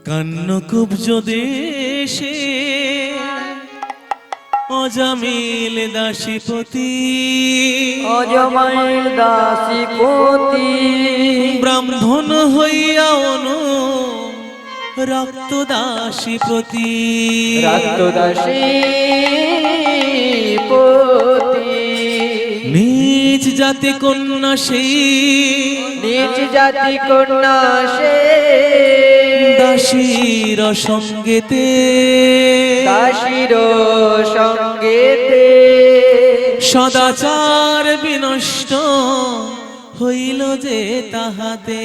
কান্নকুব্জ দেশে অজামিল দাসীপতি, অজামিল দাসীপতি ব্রাহ্মণ হইয়া অনু রক্ত দাসীপতি, রক্ত দাসীপতি নিজ জাতি কন্যা সেই, নিজ জাতি কন্যা সে দাসীর সঙ্গেতে, দাসীর সঙ্গেতে সদাচার বিনষ্ট হইল যে তাহাতে,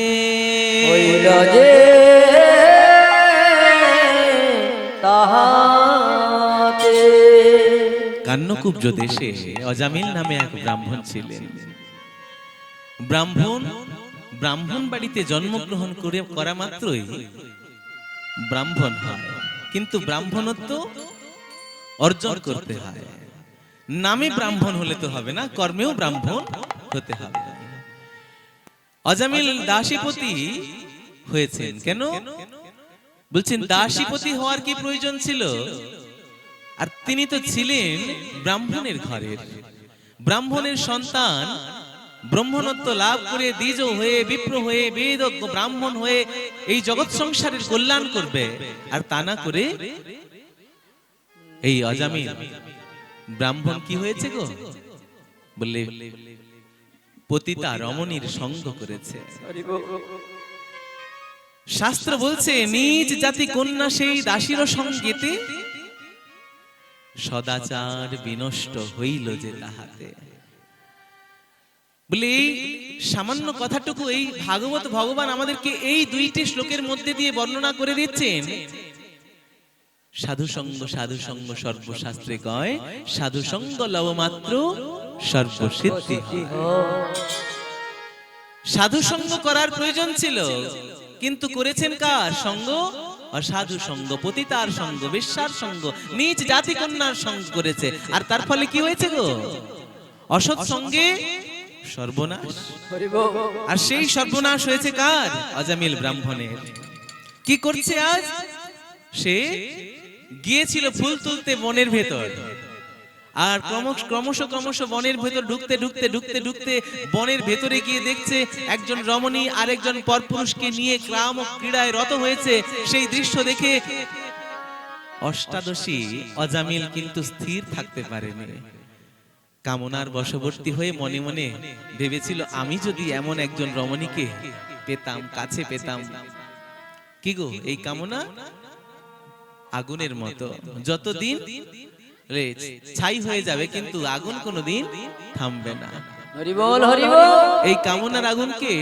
হইল যে তাহাতে। কান্নকুব্জ দেশে অজামিল নামে এক ব্রাহ্মণ ছিলেন। ব্রাহ্মণ বাড়িতে জন্মগ্রহণ করা মাত্রই ব্রাহ্মণ হয়, কিন্তু ব্রাহ্মণত্ব অর্জন করতে হয়। নামে ব্রাহ্মণ হলে তো হবে না, কর্মেও ব্রাহ্মণ হতে হবে। অজামিল দাসীপতি হয়েছেন কেন? বলছেন দাসীপতি হওয়ার কি প্রয়োজন ছিল? আর তিনি তো ছিলেন ব্রাহ্মণের ঘরের, ব্রাহ্মণের সন্তান, ব্রাহ্মণত্ব লাভ করে দ্বিজ হয়ে, বিপ্র হয়ে, বেদজ্ঞ ব্রাহ্মণ হয়ে এই জগৎ সংসারের কল্যাণ করবে। আর তা না করে এই অজামিল ব্রাহ্মণ কি হয়েছে গো? বললে পতিতা রমণীর সঙ্গ করেছে। শাস্ত্র বলছে নিজ জাতি কন্যা সেই দাসীর সঙ্গেতে সদাচার বিনষ্ট হইল যে তাহাতে। বলে এই সামান্য কথাটুকু এই ভাগবত ভগবান আমাদেরকে এই দুইটি শ্লোকের মধ্যে দিয়ে বর্ণনা করে দিচ্ছেন। সাধু সঙ্গ সর্বশাস্ত্রে কয়, সাধু সঙ্গ লবমাত্র সর্বসিদ্ধি। সাধু সঙ্গ করার প্রয়োজন ছিল, কিন্তু করেছেন কার সঙ্গ? অসাধু সঙ্গ, পতিতার সঙ্গ, বেশ্যার সঙ্গ, নিজ জাতি কন্যার সঙ্গ করেছে। আর তার ফলে কি হয়েছে গো? অসৎ সঙ্গে সর্বনাশ। আর সেই সর্বনাশ হয়েছে কার? অজামিল ব্রাহ্মণের। কি করছে আজ? সে গিয়েছিল ফুল তুলতে বনের ভেতর, আর ক্রমশ বনের ভেতর ঢুকতে বনের ভেতরে গিয়ে দেখছে একজন রমণী আরেকজন পরপুরুষকে নিয়ে কাম ও ক্রীড়ায় রত হয়েছে। সেই দৃশ্য দেখে অষ্টাদশী অজামিল কিন্তু স্থির থাকতে পারেনি। কামনার বশবর্তী হয়ে মনে মনে ভেবেছিল, আমি যদি এমন একজন রমণীকে পেতাম, কাছে পেতাম। কি গো, এই কামনা আগুনের মতো, যতদিন ছাই হয়ে যাবে, কিন্তু আগুন কোনোদিন থামবে না। হরি বল, হরি বল। এই কামনার আগুনকে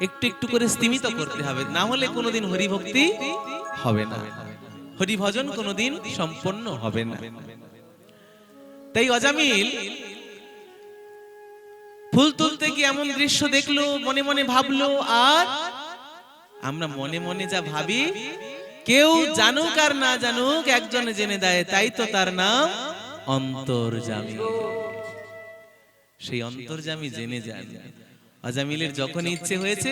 একটু একটু করে স্তিমিত করতে হবে, না হলে কোনোদিন হরিভক্তি হবে না, হরিভজন কোনোদিন সম্পন্ন হবে না। তাই অজামিল ফুল তুলতে গিয়ে এমন দৃশ্য দেখলো, মনে মনে ভাবলো। আর আমরা মনে মনে যা ভাবি, কেউ জানুক আর না জানুক, একজন জেনে দেয়, তাই তো তার নাম অন্তর্যামী। সেই অন্তর্যামী জেনে যান। অজামিলের যখন ইচ্ছে হয়েছে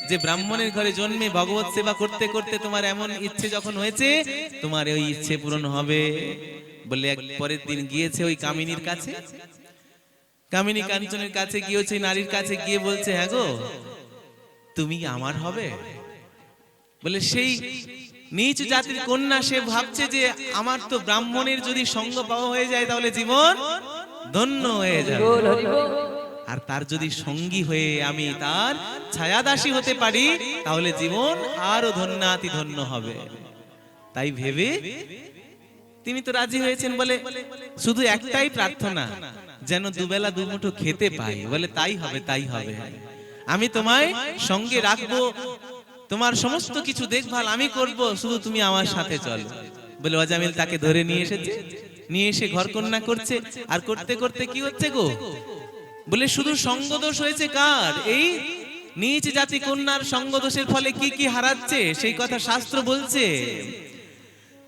যে ব্রাহ্মণের ঘরে জন্মে ভগবত সেবা করতে করতে তোমার এমন ইচ্ছে যখন হয়েছে, তোমার ওই ইচ্ছে পূরণ হবে বলে এক পরের দিন গিয়েছে ওই কামিনীর কাছে। কামিনী কাঞ্চনের কাছে গিয়েছে, নারীর কাছে গিয়ে বলছে, হ্যাঁ গো, তুমি আমার হবে। বলে সেই নিচ জাতির কন্যা, সে ভাবছে যে আমার তো ব্রাহ্মণের যদি সঙ্গ পাওয়া হয়ে যায় তাহলে জীবন ধন্য হয়ে যাবে, আর তার যদি সঙ্গী হয়ে আমি তার ছায়াদাসী হতে পারি তাহলে জীবন আরো ধন্যাতি ধন্য হবে। তাই ভেবে তিনি তো রাজি হয়েছেন। বলে শুধু একটাই প্রার্থনা, যেন দুবেলা দুমুঠো খেতে পাই। বলে তাই হবে, তাই হবে, আমি তোমায় সঙ্গে রাখবো, তোমার সমস্ত কিছু দেখভাল আমি করব, শুধু তুমি আমার সাথে চলো। বলে অজামিল তাকে ধরে নিয়ে এসেছে, নিয়ে এসে ঘর কন্যা করছে। আর করতে করতে কি হচ্ছে গো? বলে শুধু সঙ্গদোষ হয়েছে কার? এই নিজ জাতি কন্যার সঙ্গদোষের ফলে কি কি হারাচ্ছে সেই কথা শাস্ত্র বলছে।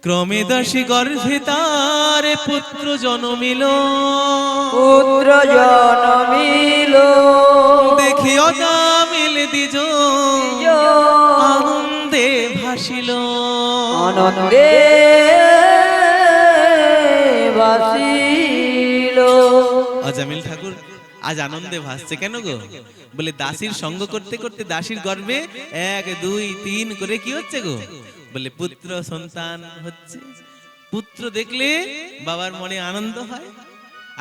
ক্রমে দাসী গর্ভে তার পুত্র জন্মিল, পুত্র জন্মিল, দেখি অজামিল দ্বিজ আনন্দে ভাসিল। আনন্দে ভাসিল। অজামিল ঠাকুর আজ আনন্দে ভাসছে কেন গো? বলে দাসীর সঙ্গ করতে করতে দাসীর গর্ভে 1 2 3 করে কি হচ্ছে গো? বলে পুত্র সন্তান হচ্ছে। পুত্র দেখলে বাবার মনে আনন্দ হয়।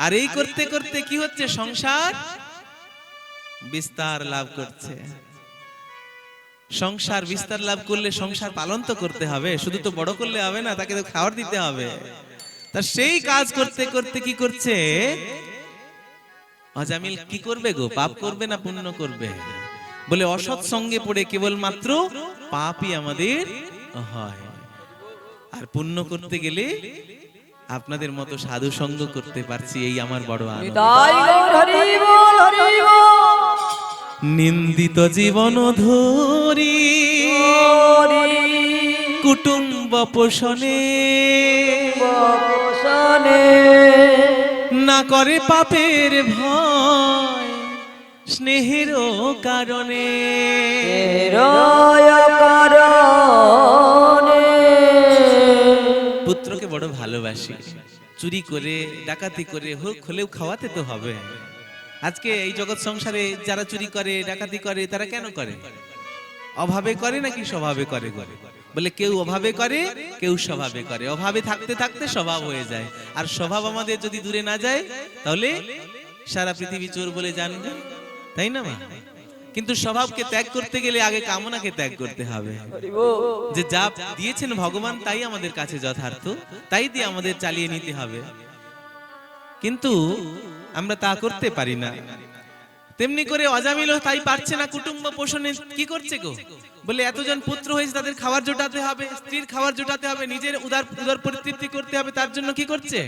আর এই করতে করতে কি হচ্ছে? সংসার বিস্তার লাভ করছে। সংসার বিস্তার লাভ করলে সংসার পালন তো করতে হবে, শুধু তো বড় করলে হবে না, তাকে তো খাবার দিতে হবে। তা সেই কাজ করতে করতে কি করছে অজামিল? কি করবে গো? পাপ করবে না পুণ্য করবে? বলে অসৎ সঙ্গে পড়ে কেবলমাত্র পাপই আমাদের হয়। আর পুণ্য করতে গেলে আপনাদের মতো সাধু সঙ্গ করতে পারছি, এই আমার বড় আনন্দ। তাই গৌর হরি বল, হরি বল। নিন্দিত জীবন ধরি কুটুম্ব পোষণে বসনে না করে পাপের ভয় স্নেহের কারণে। রয় কারণে পুত্রকে বড় ভালোবাসি, চুরি করে ডাকাতি করে হোক হলেও খাওয়াতে তো হবে। আজকে এই জগৎ সংসারে যারা চুরি করে ডাকাতি করে তারা কেন করে? অভাবে করে নাকি স্বভাবে করে? বলে কেউ অভাবে করে, কেউ স্বভাবে করে। অভাবে থাকতে থাকতে স্বভাব হয়ে যায়। আর স্বভাব আমাদের যদি দূরে না যায় তাহলে সারা পৃথিবী চোর বলে জানবে, তাই না মা? কিন্তু স্বভাবকে ত্যাগ করতে গেলে আগে কামনাকে ত্যাগ করতে হবে। যে যা দিয়েছেন ভগবান তাই আমাদের কাছে যথার্থ, তাই দিয়ে আমাদের চালিয়ে নিতে হবে। কিন্তু আমরা তা করতে পারি না। তেমনি করে অজামিলও তাই পারছে না কুটুম্ব পোষণে। কি করছে গো? বলে এতজন পুত্র হয়েছে, তাদের খাবার জোটাতে হবে, স্ত্রীর খাবার জোটাতে হবে, নিজের উদার পরিতৃপ্তি করতে হবে। তার জন্য কি করছে?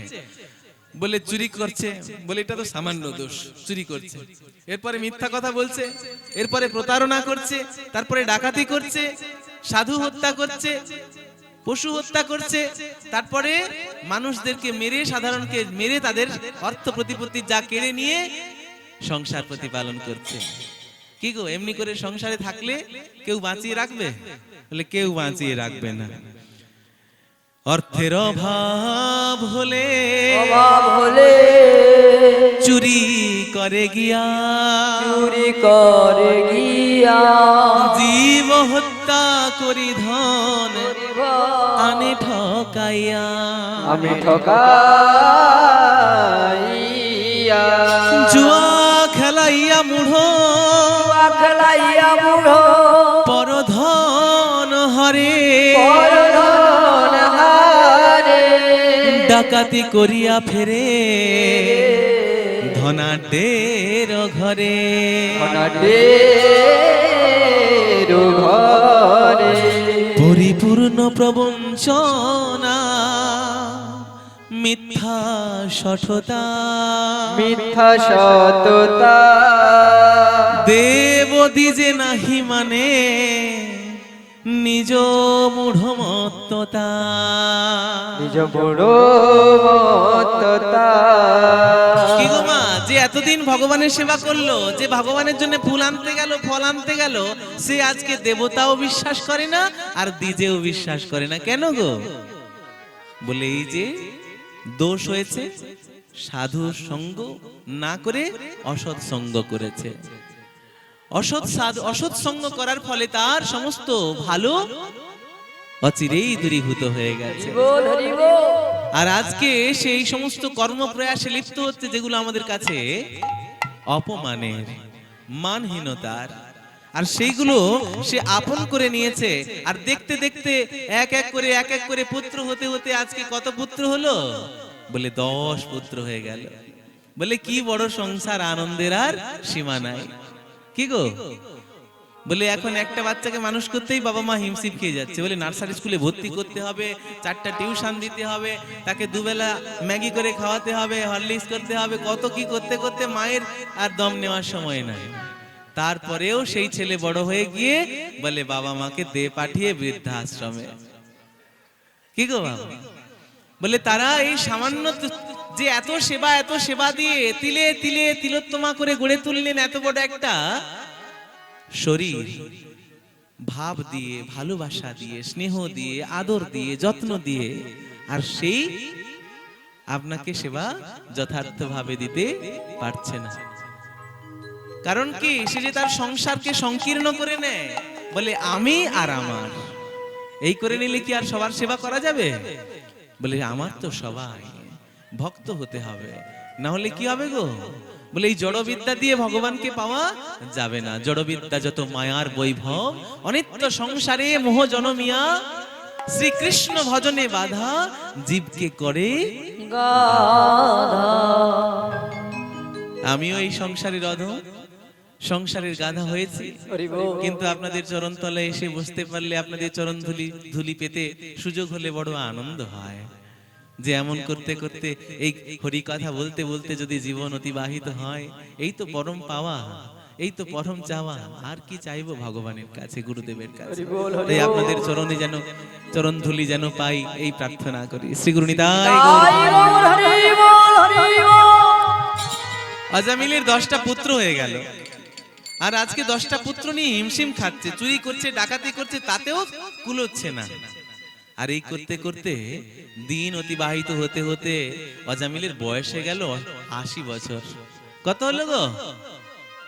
বলে চুরি করছে। বলে এটা তো সামান্য দোষ, চুরি করছে। এরপরে মিথ্যা কথা বলছে, এরপরে প্রতারণা করছে, তারপরে ডাকাতি করছে, সাধু হত্যা করছে, পশু হত্যা করছে, তারপরে মানুষদেরকে মেরে, সাধারণকে মেরে তাদের অর্থ প্রতিপত্তি যা কেড়ে নিয়ে সংসার প্রতিপালন করছে। কি গো, এমনি করে সংসারে থাকলে কেউ বাঁচিয়ে রাখবে? বলে কেউ বাঁচিয়ে রাখবে না। অর্থের অভাব হলে চুরি করে গিয়া, জীব হত্যা করি ধন আনে ঠকাইয়া, আমি ঠকাইয়া, জুয়া খেলাইয়া মূঢ় পরধন হরে, ডাকাতি করিয়া ফেরে ধনাঢ্যের ঘরে। পরিপূর্ণ প্রবঞ্চনা মিথ্যা সঠতা, মিথ্যা সততা, দেব দিজে নাহি মানে নিজ মূঢ়মত্ততা, নিজ মূঢ়মত্ততা। কি গো মা, যে এতদিন ভগবানের সেবা করলো, যে ভগবানের জন্য ফুল আনতে গেল, ফল আনতে গেল, সে আজকে দেবতাও বিশ্বাস করে না আর দ্বিজেও বিশ্বাস করে না। কেন গো? বলে এই যে দোষ হয়েছে, সাধু সঙ্গ না করে অসৎ সঙ্গ করেছে। অসৎ সঙ্গ করার ফলে তার সমস্ত ভালো অচিরেই দূরীভূত হয়ে গেছে। আর আজকে সেই সমস্ত কর্মপ্রয়াসে লিপ্ত হচ্ছে যেগুলো আমাদের কাছে অপমানের, মানহীনতার, আর সেইগুলো সে আপন করে নিয়েছে। আর দেখতে দেখতে এক এক করে পুত্র হতে হতে আজকে কত পুত্র হলো? বলে 10 পুত্র হয়ে গেল। বলে কি বড় সংসার, আনন্দের আর সীমা নাই। কি গো? বলে এখন একটা বাচ্চাকে মানুষ করতেই বাবা মা হিমশিম খেয়ে যাচ্ছে। বলে নার্সারি স্কুলে ভর্তি করতে হবে, 4টা টিউশন দিতে হবে, তাকে দুবেলা ম্যাগি করে খাওয়াতে হবে, হরলিক্স করতে হবে, কত কি করতে করতে মায়ের আর দম নেওয়ার সময় নাই। তারপরেও সেই ছেলে বড় হয়ে গিয়ে বলে বাবা মাকে দে পাঠিয়ে বৃদ্ধাশ্রমে। কি গো বাবা? বলে তারা এই সামান্য যে এত সেবা দিয়ে তিলে তিলে তিলোত্তমা করে গড়ে তুললেন এত বড় একটা শরীর, ভাব দিয়ে, ভালোবাসা দিয়ে, স্নেহ দিয়ে, আদর দিয়ে, যত্ন দিয়ে, আর সেই আপনাকে সেবা যথার্থভাবে দিতে পারছে না। কারণ কি, সে যে তার সংসারকে সংকীর্ণ করে নেয়, বলে আমি আর আমার, এই করে নিলে কি আর সবার সেবা করা যাবে? বলে আমার তো সবাই, ভক্ত হতে হবে, না হলে কি হবে গো? বলে এই জড়বিদ্যা দিয়ে ভগবানকে পাওয়া যাবে না। জড়বিদ্যা যত মায়ার বৈভব, অনিত্য সংসারে মোহ জনমিয়া, শ্রীকৃষ্ণ ভজনে বাধা, জীবকে করে গাধা। আমিও এই সংসারের অধম, সংসারের গাধা হয়েছি, হরি বল। কিন্তু আপনাদের চরণ তলায় এসে বসতে পারলে, আপনাদের চরণ ধুলি পেতে সুযোগ হলে বড় আনন্দ হয়। যে এমন করতে করতে, এই হরি কথা বলতে বলতে যদি জীবন অতিবাহিত হয়, এই তো পরম পাওয়া, এই তো পরম চাওয়া। আর কি চাইবো ভগবানের কাছে, গুরুদেবের কাছে? হরি বল, হরি তাই বল। আপনাদের চরণে যেন, চরণ ধুলি যেন পাই, এই প্রার্থনা করি। শ্রী গুরু নিতাই তাই গৌর। বল, হরি বল, হরি বল। আজামিলের 10টা পুত্র হয়ে গেল, আর আজকে 10টা পুত্র নিয়ে হিমশিম খাচ্ছে, চুরি করছে, ডাকাতি করছে, তাতেও কুলোচ্ছে না। আর এই করতে করতে দিন অতিবাহিত হতে হতে অজামিলের বয়স হয়ে গেল 80 বছর। কত হলো গো?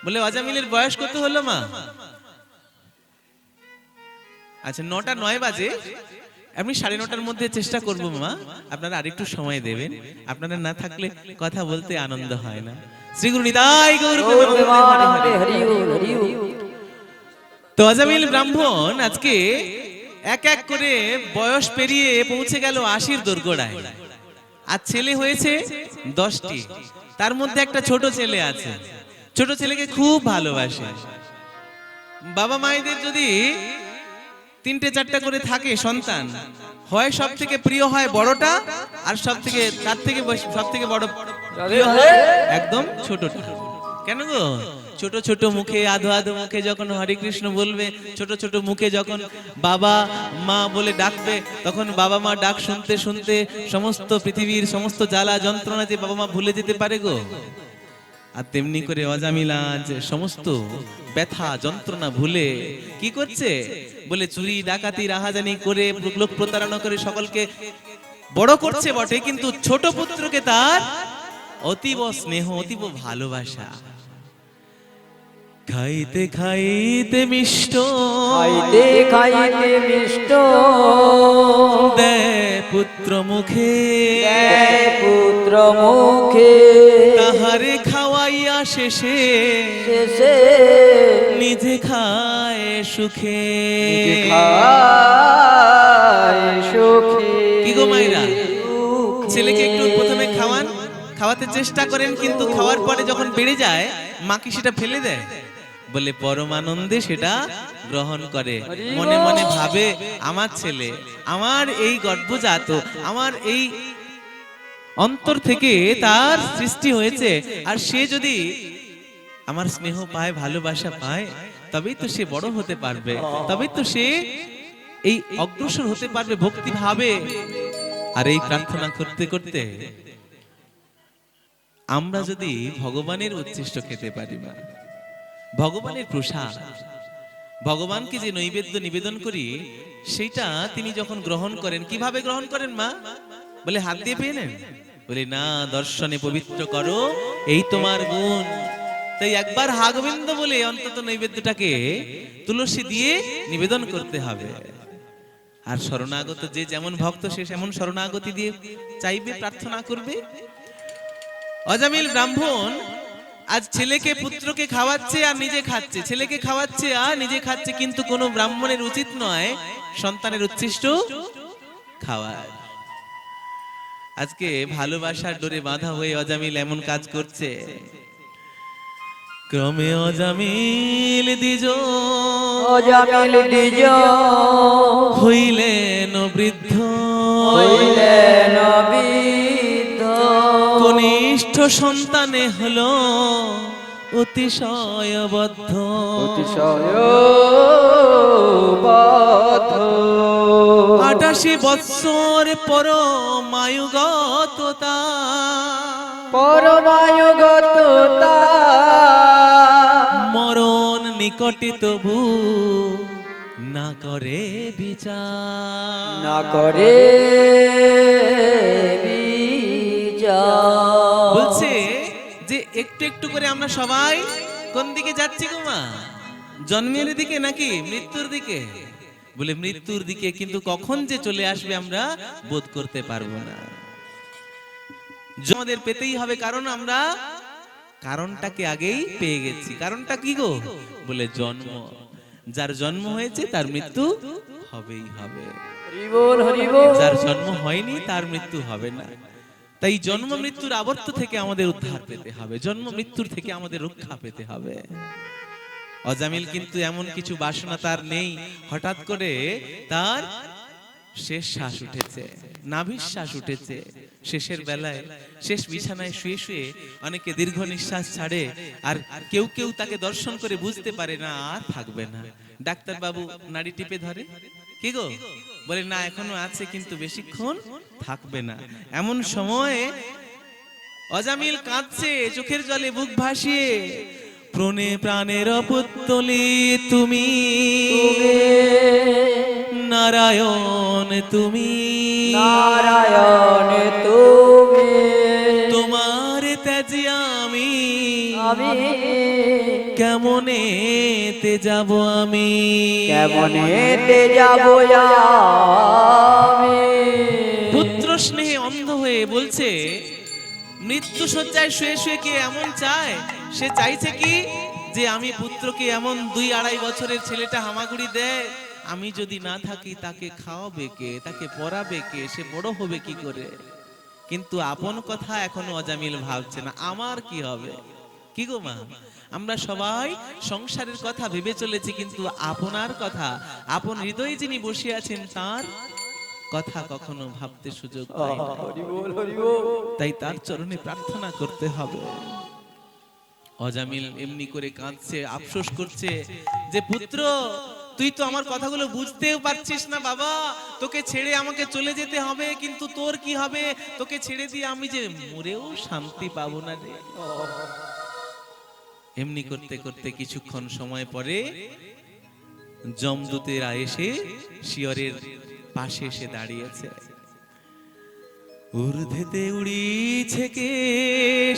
বলে অজামিলের বয়স কত হলো মা? আচ্ছা, 9টা 9 বাজে, আমি 9:30টার মধ্যে চেষ্টা করবো মা, আপনারা আরেকটু সময় দেবেন, আপনারা না থাকলে কথা বলতে আনন্দ হয় না। শ্রী গুরু নিতাই গৌর প্রেমানন্দে, হরি হরি। হরি বল, হরি বল। তো আজামিল ব্রাহ্মণ আজকে এক এক করে বয়স পেরিয়ে পৌঁছে গেল 80-র দোরগোড়ায়। আর ছেলে হয়েছে 10টি, তার মধ্যে একটা ছোট ছেলে আছে। ছোট ছেলেকে খুব ভালোবাসে। বাবা মায়েদের যদি 3টে 4টা করে থাকে সন্তান, হয় সব থেকে প্রিয় হয় বড়টা, আর তার থেকে সব থেকে বড় প্রিয় হয় একদম ছোটটা। কেন গো? ছোট ছোট মুখে, আধো আধো মুখে যখন হরে কৃষ্ণ বলবে, ছোট ছোট মুখে যখন বাবা মা বলে ডাকবে, তখন বাবা মা ডাক শুনতে শুনতে সমস্ত পৃথিবীর সমস্ত জ্বালা যন্ত্রণা যে বাবা মা ভুলে যেতে পারে গো। আর তেমনি করে অজামিল আজ সমস্ত ব্যথা যন্ত্রণা ভুলে কি করছে? বলে চুরি ডাকাতি রাহাজানি করে, লোক প্রতারণা করে সকলকে বড় করছে বটে, কিন্তু ছোট পুত্রকে তার অতীব স্নেহ, অতীব ভালোবাসা। খাইতে খাইতে মিষ্ট, খাইতে খাইতে মিষ্ট, দে পুত্র মুখে, দেয় পুত্র মুখে, তাহারে খাওয়াইয়া শেষে শেষে নিজে খায় সুখে। খায় সুখে। কি গো মাইরা, ছেলেকে একটু প্রথমে খাওয়াতে চেষ্টা করেন, কিন্তু খাওয়ার পরে যখন বেড়ে যায়, মা কি সেটা ফেলে দেয়? বলে পরমানন্দে সেটা গ্রহণ করে, মনে মনে ভাবে আমার ছেলে, আমার এই গর্ভজাত, আমার এই অন্তর থেকে তার সৃষ্টি হয়েছে, আর সে যদি আমার স্নেহ পায়, ভালোবাসা পায়, তবেই তো সে বড় হতে পারবে, তবেই তো সে এই অগ্রসর হতে পারবে ভক্তি ভাবে। আর এই প্রার্থনা করতে করতে আমরা যদি ভগবানের উচ্ছিষ্ট খেতে পারি, না ভগবানের প্রসাদ, ভগবানকে যে নৈবেদ্য নিবেদন করি, সেটা তিনি যখন গ্রহণ করেন, কিভাবে গ্রহণ করেন মা? বলে হাত দিয়ে পেয়ে নেন? বলে না, দর্শনে পবিত্র করো, এই তোমার গুণ। তাই একবার হা গোবিন্দ বলে অন্তত নৈবেদ্যটাকে তুলসী দিয়ে নিবেদন করতে হবে। আর শরণাগত যে যেমন ভক্ত, সে যেমন শরণাগতি দিয়ে চাইবে, প্রার্থনা করবে। অজামিল ব্রাহ্মণ আজ ছেলেকে পুত্রকে খাওয়াচ্ছে আর নিজে খাচ্ছে, ছেলেকে খাওয়াচ্ছে আর নিজে খাচ্ছে, কিন্তু কোনো ব্রাহ্মণের উচিত নয় সন্তানের উচ্ছিষ্ট খাওয়ার। আজকে ভালোবাসার ডোরে বাঁধা হয়ে অজামিল এমন কাজ করছে। ক্রমে অজামিল দ্বিজ, অজামিল দ্বিজ হইলেন বৃদ্ধ, হইলেন বৃদ্ধ, কনিষ্ঠ সন্তানে হলো অতিশয়বদ্ধ। অতিশয়বদ্ধ 88 বৎসর পরমায়ুগততা, পরমায়ুগততা, মরণ নিকটে তবু না করে বিচার। না করে বিচার। বলছে যে একটু একটু করে আমরা সবাই কোন দিকে যাচ্ছি গো মা? জন্মের দিকে নাকি মৃত্যুর দিকে? বলে মৃত্যুর দিকে, কিন্তু কখন যে চলে আসবে আমরা বোধ করতে পারবো না। আমাদের পেতেই হবে, কারণ আমরা কারণটাকে আগেই পেয়ে গেছি। কারণটা কি গো? বলে জন্ম। যার জন্ম হয়েছে তার মৃত্যু হবেই হবে। হরি বল, হরি বল। যার জন্ম হয়নি তার মৃত্যু হবে না। তাই জন্ম মৃত্যুর আবর্ত থেকে আমাদের উদ্ধার পেতে হবে, জন্ম মৃত্যুর থেকে আমাদের রক্ষা পেতে হবে। অজামিল কিন্তু এমন কিছু বাসনা তার নেই, হঠাৎ করে তার শেষ শ্বাস উঠেছে, নাভির শ্বাস উঠেছে। শেষের বেলায় শেষ বিছানায় শুয়ে শুয়ে অনেকে দীর্ঘ নিঃশ্বাস ছাড়ে, আর কেউ কেউ তাকে দর্শন করে বুঝতে পারে না আর থাকবে না। ডাক্তার বাবু নাড়ি টিপে ধরে, কি গো? বলে না এখনো আছে, কিন্তু বেশিক্ষণ থাকবে না। এমন সময়ে অজামিল কাঁদছে, চোখের জলে বুক ভাসিয়ে, প্রণে প্রাণের পুত্তলি তুমি, নারায়ণ তুমি, নারায়ণ তুমি, তোমার ত্যাজি আমি, আমি কেমনেতে যাব আমি, কেমনেতে যাব আমি। পুত্র স্নেহে অন্ধ হয়ে বলছে, মৃত্যু শয্যায় শুয়ে শুয়ে কে এমন চায়? সে চাইছে কি যে আমি পুত্রকে, এমন 2-2.5 বছরের ছেলেটা হামাগুড়ি দেয়, আমি যদি না থাকি তাকে খাওয়াবে কে, তাকে পড়াবে কে, সে বড় হবে কি করে? কিন্তু আপন কথা এখনো অজামিল ভাবছে না, আমার কি হবে? কি গো মা, আমরা সবাই সংসারের কথা ভেবে চলেছি, কিন্তু আপনার কথা, আপন হৃদয়ে যিনি বসে আছেন তার কথা কখনো ভাবতে সুযোগ পাই না। হরি বল, হরি বল। তাই তার চরণে প্রার্থনা করতে হবে। অজামিল এমনি করে কাঁদছে, আফসোস করছে যে পুত্র তুই তো আমার কথাগুলো বুঝতেও পারছিস না বাবা, তোকে ছেড়ে আমাকে চলে যেতে হবে, কিন্তু তোর কি হবে? তোকে ছেড়ে দিয়ে আমি যে মরেও শান্তি পাবো না রে। এমনি করতে করতে কিছুক্ষণ সময় পরে যমদূতেরা এসে শিয়রের পাশে এসে দাঁড়িয়েছে। ঊর্ধ্বেতে উড়িছে কে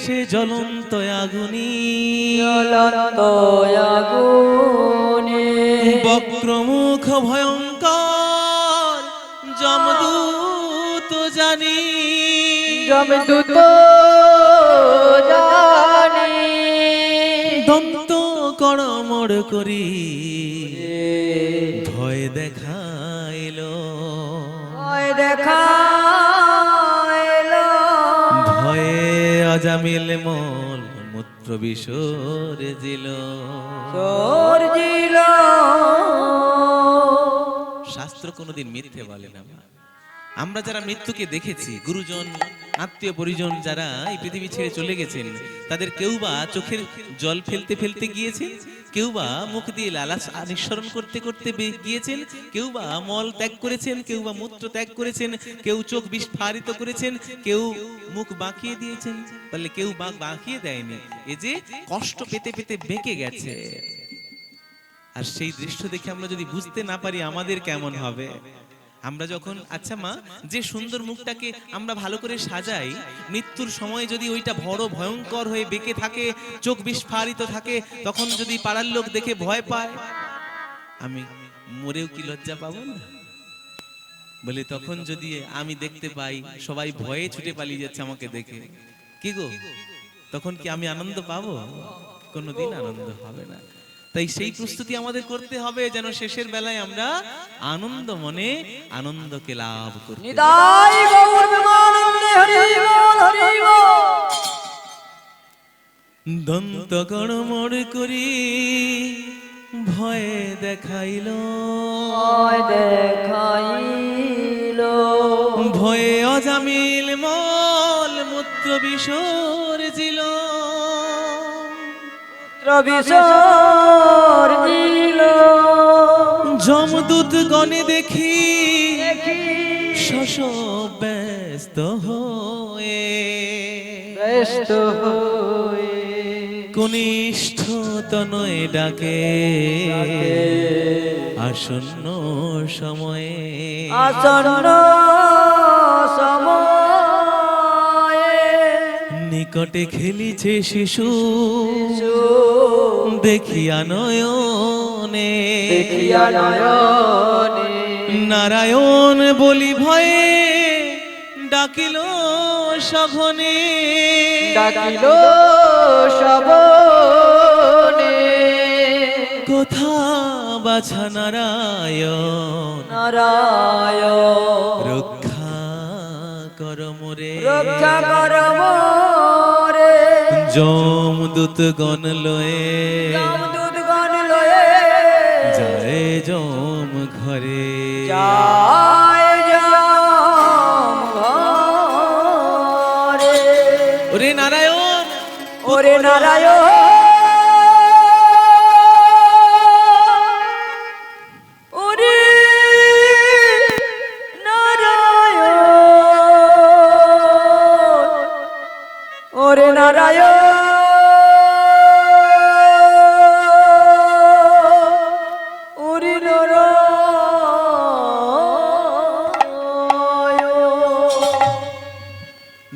সে জ্বলন্ত আগুনি, জ্বলন্ত আগুনে, বক্রমুখ ভয়ঙ্কর যমদূত জানি, যমদূত জানি, দন্ত কড়মড় করি ভয় দেখাইলো, ভয় দেখাইলো, ভয়ে অজামিল মল মূত্র বিসর্জিল, সর্জিল। শাস্ত্র কোনোদিন মিথ্যে বলে না। আমরা যারা মৃত্যুকে দেখেছি, গুরুজন আত্মীয় পরিজন যারা এই পৃথিবী ছেড়ে চলে গেছেন, তাদের কেউ বা চোখের জল ফেলতে ফেলতে গিয়েছেন, কেউ বা মুখ দিয়ে লালাস নিঃসরণ করতে করতে গিয়েছেন, কেউ বা মল ত্যাগ করেছেন, কেউ বা মূত্র ত্যাগ করেছেন, কেউ চোখ বিস্ফারিত করেছেন, কেউ মুখ বাঁকিয়ে দিয়েছেন, তাহলে কেউ বাঁকিয়ে দেয়নি। এ যে কষ্ট পেতে পেতে বেঁকে গেছে। আর সেই দৃশ্য দেখে আমরা যদি বুঝতে না পারি আমাদের কেমন হবে। আমরা যখন, আচ্ছা মা, যে সুন্দর মুখটাকে আমরা ভালো করে সাজাই, মৃত্যুর সময় যদি ওইটা বড় ভয়ঙ্কর হয়ে বেঁকে থাকে, চোখ বিস্ফারিত থাকে, তখন যদি পাড়ার লোক দেখে ভয় পায়, আমি মরেও কি লজ্জা পাবো না? বলে তখন যদি আমি দেখতে পাই সবাই ভয়ে ছুটে পালিয়ে যাচ্ছে আমাকে দেখে, কি গো, তখন কি আমি আনন্দ পাবো? কোনোদিন আনন্দ হবে না। তাই সেই প্রস্তুতি আমাদের করতে হবে যেন শেষের বেলায় আমরা আনন্দ মনে আনন্দকে লাভ করি। নিতাই গৌর প্রেমানন্দে হরি বল, হরি বল। দন্ত কড়মড় করি ভয়ে দেখাইল, ভয় দেখাইলো, ভয়ে অজামিল মল মূত্র বিসর্জিল, বিসর্জিল। যমদূত গণে দেখি শশ ব্যস্ত হয়ে, ব্যস্ত হয়ে, কনিষ্ঠ তনয় ডাকে আসন্ন সময়ে আসন্ন সময়ে নিকটে খেলিছে শিশু দেখিয়া নয়নে দেখিয়া নয়নে নারায়ণ বলি ভয়ে ডাকিল সঘনে ডাকিল শবনে কোথা বাছা নারায়ণ নারায়ণ রক্ষা কর মোরে রক্ষা কর মোরে যমদূত গণ লয়ে যমদূতগণ লয়ে যায় যম ঘরে যায় যম ঘরে ওরে নারায়ণ ওরে নারায়ণ ওরে নারায়ণ ওরে নারায়ণ ওরে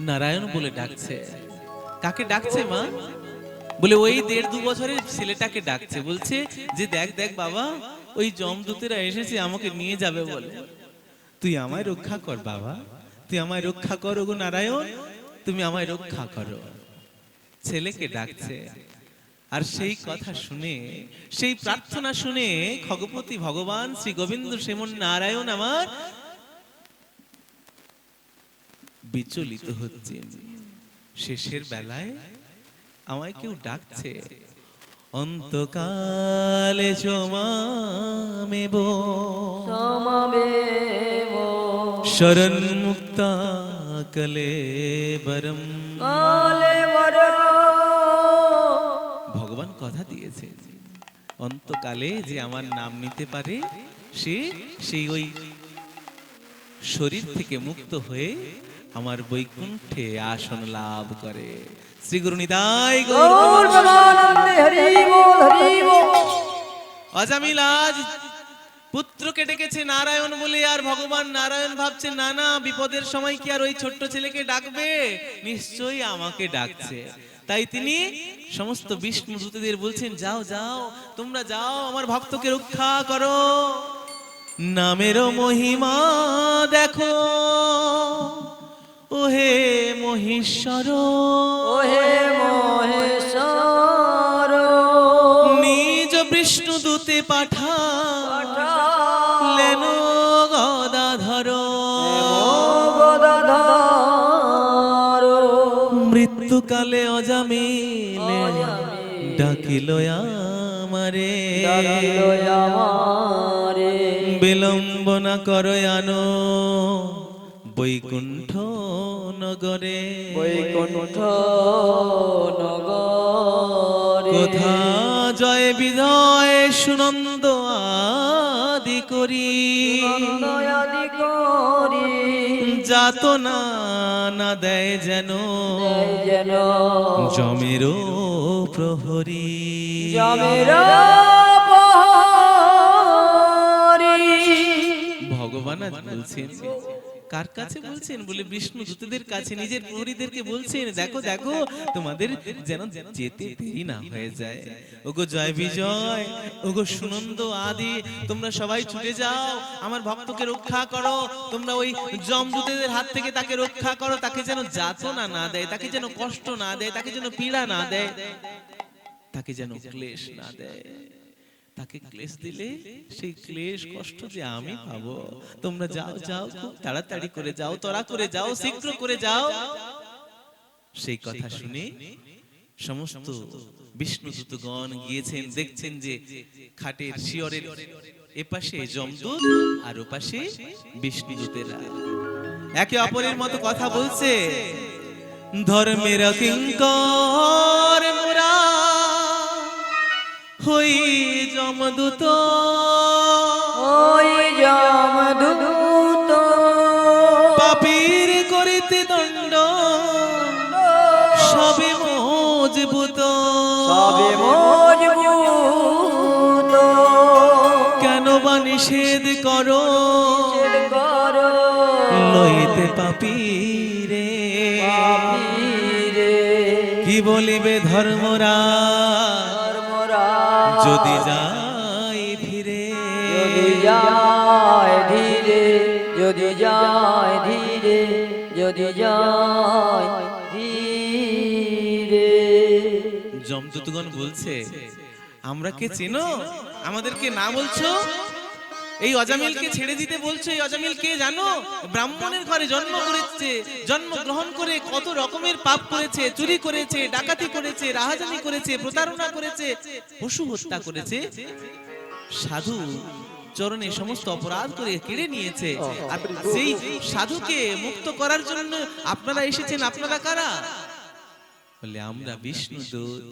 নারায়ণ বলে ডাকছে। কাকে ডাকছে মা? বলে ওই 1.5-2 বছরের ছেলেটাকে ডাকছে, বলছে যে দেখ দেখ বাবা, ওই যমদূতেরা এসেছে আমাকে নিয়ে যাবে বলে, তুই আমায় রক্ষা কর বাবা, তুই আমায় রক্ষা কর ওগো নারায়ণ, তুমি আমায় রক্ষা করো। ছেলেকে ডাকছে। আর সেই কথা শুনে, সেই প্রার্থনা শুনে খগপতি ভগবান শ্রী গোবিন্দ শ্রীমন নারায়ণ আমার বিচলিত হচ্ছে। শেষের বেলায় আমায় কেউ ডাকছে, অন্তকালে সমামেব সমাবেব শরণ মুক্তা কলে বরম। কালেবর ভগবান কথা দিয়েছে অন্তকালে যে আমার নাম নিতে পারে সে সেই ওই শরীর থেকে মুক্ত হয়ে আমার বৈকুণ্ঠে আসন লাভ করে। শ্রী গুরু নিতাই গৌর। গৌর প্রেমানন্দে হরি বল হরি বল। অজামিল আজ পুত্রকে ডেকেছে নারায়ণ বলে, আর ভগবান নারায়ণ ভাবছে না না, বিপদের সময় কি আর ওই ছোট্ট ছেলেকে ডাকবে, নিশ্চয়ই আমাকে ডাকছে। তাই তিনি সমস্ত বিষ্ণু দূতদের বলছেন, যাও যাও তোমরা যাও, আমার ভক্তকে রক্ষা করো, নামেরও মহিমা দেখো ওহে মহেশ্বর, ওহে মহেশ্বর নিজ বিষ্ণু দূতে পাঠালেন গদাধর, গদাধর মৃত্যুকালে অজামিলে ডাকিল আমারে, ডাকিল আমারে বিলম্ব না করো আনো বৈকুণ্ঠ নগরে, বৈকুণ্ঠ নগরে কোথা জয় বিজয় সুনন্দ আদি করি, নন্দয়াদি করি যাতনা না দেয় যেন যেন জমেরও প্রহরী, জমের প্রহরী। ভগবান আজ বলছেন, কার কাছে বলছেন? বলে বিষ্ণু দূতদের কাছে, নিজের প্রহরীদেরকে বলছেন, দেখো দেখো তোমাদের যেন যেতে দেরি না হয়ে যায়। ওগো জয় বিজয়, ওগো সুনন্দ আদি, তোমরা সবাই ছুটে যাও, আমার ভক্তকে রক্ষা করো, তোমরা ওই যমদূতদের হাত থেকে তাকে রক্ষা করো, তাকে যেন যাতনা না দেয়, তাকে যেন কষ্ট না দেয়, তাকে যেন পীড়া না দেয়, তাকে যেন ক্লেশ না দেয়। তাকে ক্লেশ দিলে সেই ক্লেশ কষ্ট যে আমি পাবো। তোমরা যাও যাও, খুব তাড়াতাড়ি করে যাও, তড়া করে যাও, শীঘ্র করে যাও। সেই কথা শুনে সমস্ত বিষ্ণু দূতগণ গিয়েছেন, দেখছেন যে খাটের শিয়রের এপাশে যমদূত আর ওপাশে বিষ্ণু দূতেরা একে অপরের মতো কথা বলছে, ধর্মের কিঙ্কর মোরা হই যমদূত, ওই যমদূত পাপীর করিতে দণ্ড সবে মজবুত, হবে মজবুত কেন বা নিষেধ করো করো লইতে পাপি রে পাপীরে কি বলিবে ধর্মরাজ ধর্মরাজ যদি যাই ফিরে যদি যায় ধীরে যদি যায় ধীরে যদি যায় ধীরে যমদূতগণ বলছে আমরা কে চেনো আমাদেরকে না বলছো এই অজামিলকে ছেড়ে দিতে বলছো এই অজামিল কে জানো ব্রাহ্মণের ঘরে জন্ম করেছে জন্ম গ্রহণ করে কত রকমের পাপ করেছে চুরি করেছে ডাকাতি করেছে রাহাজানি করেছে প্রতারণা করেছে পশু হত্যা করেছে সাধু চরণে সমস্ত অপরাধ করে কেড়ে নিয়েছে আর সেই সাধুকে মুক্ত করার জন্য আপনারা এসেছেন আপনারা কারা বলে আমরা বিষ্ণু দূত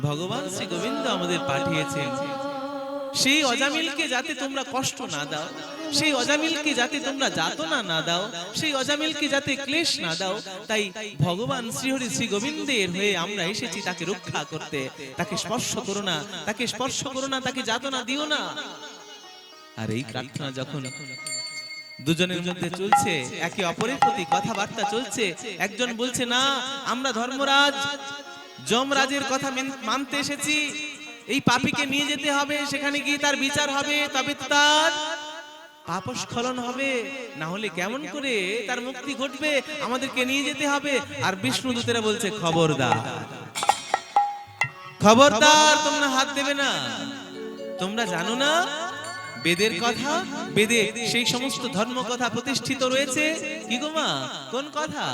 ভগবান শ্রী গোবিন্দ আমাদের পাঠিয়েছেন সেই অজামিলকে যাতে তোমরা কষ্ট না দাও সেই অজামিলকে যাতে তোমরা যাতনা না দাও সেই অজামিলকে যাতে ক্লেশ না দাও তাই ভগবান শ্রীহরি শ্রী গোবিন্দের হয়ে আমরা এসেছি তাকে রক্ষা করতে তাকে স্পর্শ করো না তাকে স্পর্শ করো না তাকে যাতনা দিও না আর এই প্রার্থনা যখন দুজনের মধ্যে চলছে একে অপরের প্রতি কথাবার্তা চলছে একজন বলছে না আমরা ধর্মরাজ যমরাজের কথা মানতে এসেছি এই পাপীকে নিয়ে যেতে হবে সেখানে গিয়ে তার বিচার হবে তবে তার পাপস্খলন হবে না হলে কেমন করে তার মুক্তি ঘটবে আমাদেরকে নিয়ে যেতে হবে আর বিষ্ণু দূতেরা বলছে খবরদার খবরদার তোমরা হাত দেবে না তোমরা জানো না বেদের কথা বেদে সেই সমস্ত ধর্ম কথা প্রতিষ্ঠিত রয়েছে কি গো মা কোন কথা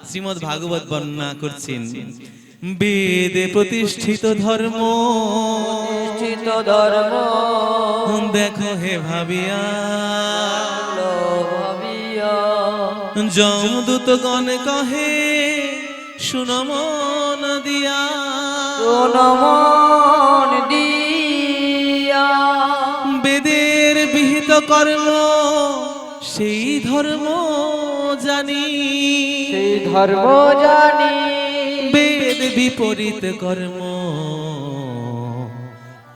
শ্রীমদ্ ভাগবত বর্ণনা করছেন বেদে প্রতিষ্ঠিত ধর্ম প্রতিষ্ঠিত ধর্ম দেখো হে ভাবিয়া ভাবিয়া যমদূতগণ কহে শুনো মন দিয়া মন দিয়া বেদের বিহিত কর্ম সেই ধর্ম জানি সেই ধর্ম জানি বেদ বিপরীত কর্ম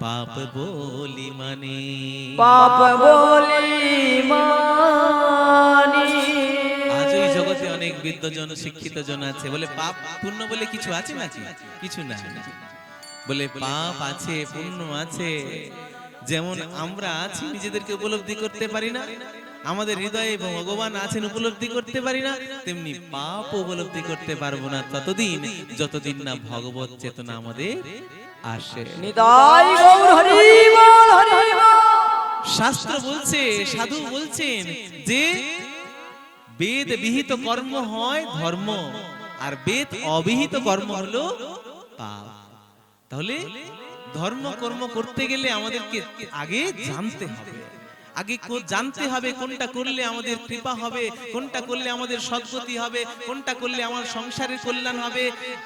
পাপ বলি মানে পাপ বলি মানি আজ এই জগতে অনেক বিদ্যজন শিক্ষিত জন আছে বলে পাপ পুণ্য বলে কিছু আছে নাকি কিছু না বলে পাপ আছে পুণ্য আছে যেমন আমরা আছি নিজেদেরকে উপলব্ধি করতে পারি না আমাদের হৃদয়ে ভগবান আছেন উপলব্ধি করতে পারি না তেমনি পাপ উপলব্ধি করতে পারবো না ততদিন যতদিন না ভগবত চেতনা আমাদের আসে নিতাই গৌর হরি বল হরি বল শাস্ত্র বলছে সাধু বলছেন যে বেদ বিহিত কর্ম হয় ধর্ম আর বেদ অবিহিত কর্ম হলো পাপ তাহলে ধর্ম কর্ম করতে গেলে আমাদেরকে আগে জানতে হবে আগে জানতে হবে কোনটা করলে আমাদের কৃপা হবে কোনটা করলে আমাদের সদ্গতি হবে কোনটা করলে আমার সংসারের কল্যাণ হবে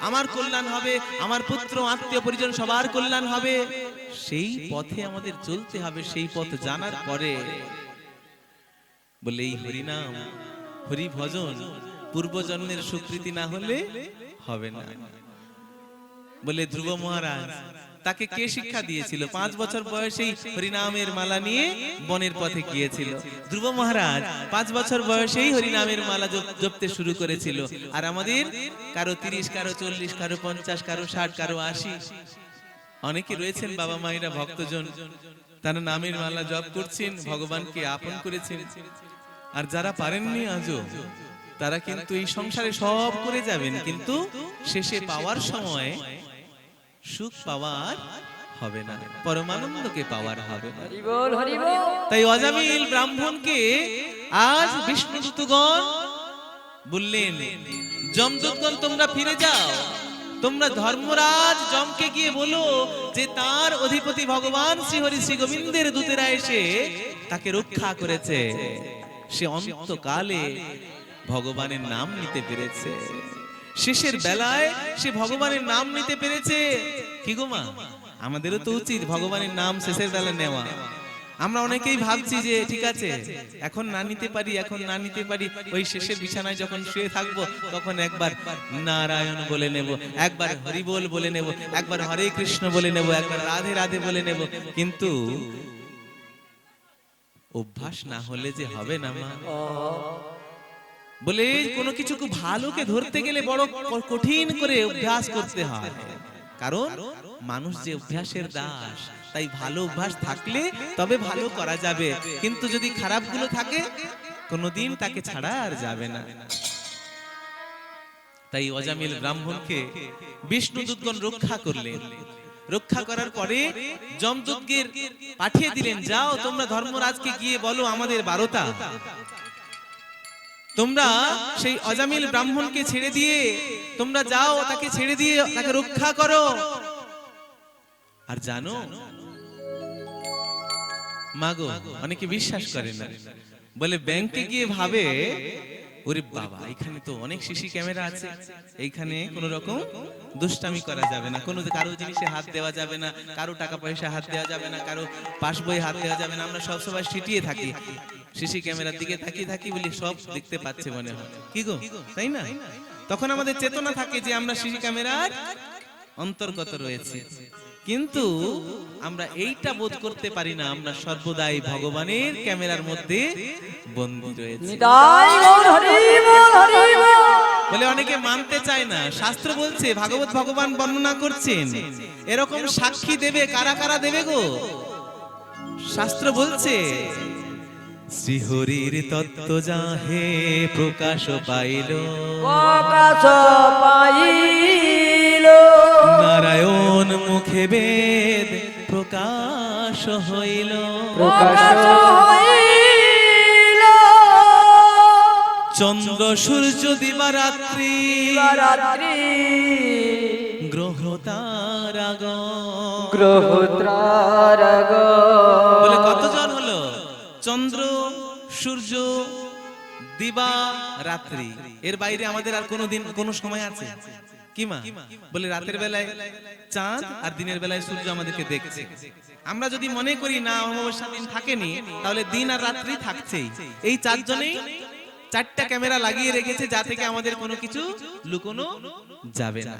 আমার কল্যাণ হবে আমার পুত্র আত্মীয় পরিজন সবার কল্যাণ হবে সেই পথে আমাদের চলতে হবে সেই পথ জানার পরে বলে এই হরিনাম হরি ভজন পূর্বজন্মের স্বীকৃতি না হলে হবে না বলে ধ্রুব মহারাজ তাকে কে শিক্ষা দিয়েছিল 5 বছর বয়সেই হরিনামের মালা নিয়ে বনের পথে গিয়েছিল ধ্রুব মহারাজ 5 বছর বয়সেই হরিনামের মালা জপতে শুরু করেছিল আর আমাদের কারো 30 কারো 40 কারো 50 কারো 60 কারো 80 অনেকে রয়েছেন বাবা মায়েরা ভক্তজন তারা নামের মালা জপ করছেন ভগবানকে আপন করেছেন আর যারা পারেননি আজও তারা কিন্তু এই সংসারে সব করে যাবেন কিন্তু শেষে পাওয়ার সময় সুখ পাওয়ার হবে না পরমানন্দকে পাওয়ার হবে না হরি বল হরি বল তাই অজামিল ব্রাহ্মণকে আজ বিষ্ণুদূতগণ বললেন যমদূতগণ তোমরা ফিরে যাও তোমরা ধর্মরাজ যমকে গিয়ে বলো যে তার অধিপতি ভগবান শ্রী হরি শ্রী গোবিন্দের দূতেরা এসে তাকে রক্ষা করেছে সে অন্তকালে ভগবানের নাম নিতে পেরেছে শেষের বেলায় সে ভগবানের নাম নিতে পেরেছে কি গো মা আমাদেরও তো উচিত ভগবানের নাম শেষের বেলায় নেওয়া আমরা অনেকেই ভাবছি যে ঠিক আছে এখন না নিতে পারি, এখন না নিতে পারি, ওই শেষের বিছানায় যখন শুয়ে থাকবো তখন একবার নারায়ণ বলে নেব, একবার হরিবোল বলে নেব, একবার হরে কৃষ্ণ বলে নেব, একবার রাধে রাধে বলে নেব। কিন্তু অভ্যাস না হলে যে হবে না মা। বলে কোনো কিছু খুব ভালোকে ধরতে গেলে বড় কঠিন করে অভ্যাস করতে হয়, কারণ মানুষ যে অভ্যাসের দাস। তাই ভালো অভ্যাস থাকলে তবে ভালো করা যাবে, কিন্তু যদি খারাপগুলো থাকে কোনোদিন তাকে ছাড়া আর যাবে না। তাই অজামিল ব্রাহ্মণকে বিষ্ণুদূতগণ রক্ষা করলেন। রক্ষা করার পরে যমদূতকে পাঠিয়ে দিলেন, যাও তোমরা ধর্মরাজকে গিয়ে বলো আমাদের 12টা, তোমরা সেই অজামিল ব্রাহ্মণকে ছেড়ে দিয়ে তোমরা যাও, তাকে ছেড়ে দিয়ে তাকে রক্ষা করো। আর জানো মাগো, অনেকে বিশ্বাস করে না, বলে ব্যাংকে গিয়ে ভাবে ওরে বাবা এখানে তো অনেক সিসি ক্যামেরা আছে, এইখানে কোনো রকম দুষ্টামি করা যাবে না, কোনো কারো জিনিসে হাত দেওয়া যাবে না, কারো টাকা পয়সা হাত দেওয়া যাবে না, কারো পাসবই হাত দেওয়া যাবে না। আমরা সব সময় সিটিয়ে থাকি, সিসি ক্যামেরার দিকে তাকিয়ে থাকি বলি সব দেখতে পাচ্ছে মনে হয়, কি গো তাই না? তখন আমাদের চেতনা থাকে যে আমরা সিসি ক্যামেরার অন্তর্গত রয়েছে, কিন্তু আমরা এইটা বোধ করতে পারি না আমরা সর্বদাই ভগবানের ক্যামেরার মধ্যে বন্দী রয়েছে। নিতাই গৌর হরি বল, হরি বল। বলে অনেকে মানতে চায় না। শাস্ত্র বলছে, ভাগবত ভগবান বর্ণনা করছেন, এরকম সাক্ষী দেবে কারা কারা দেবে গো? শাস্ত্র বলছে শ্রীহরির তত্ত্ব যাহে প্রকাশ পাইল, প্রকাশ পাইল, নারায়ণ মুখে বেদ প্রকাশ হইল, প্রকাশ হইল, চন্দ্র সূর্য দিবারাত্রি, রাত্রি গ্রহ তারাগণ। গ্রহ তারাগ। বলে কতজন হলো? চন্দ্র সূর্য দিবা রাত্রি, এর বাইরে আমাদের আর কোনো দিন কোনো সময় আছে কি মা? বলে রাতের বেলায় চাঁদ আর দিনের বেলায় সূর্য আমাদেরকে দেখছে। আমরা যদি মনে করি না অমাবস্যা দিন থাকেনি, তাহলে দিন আর রাত্রি থাকছেই। এই চারজনেই 4টা ক্যামেরা লাগিয়ে রেখেছে, যা থেকে আমাদের কোনো কিছু লুকোনো যাবে না।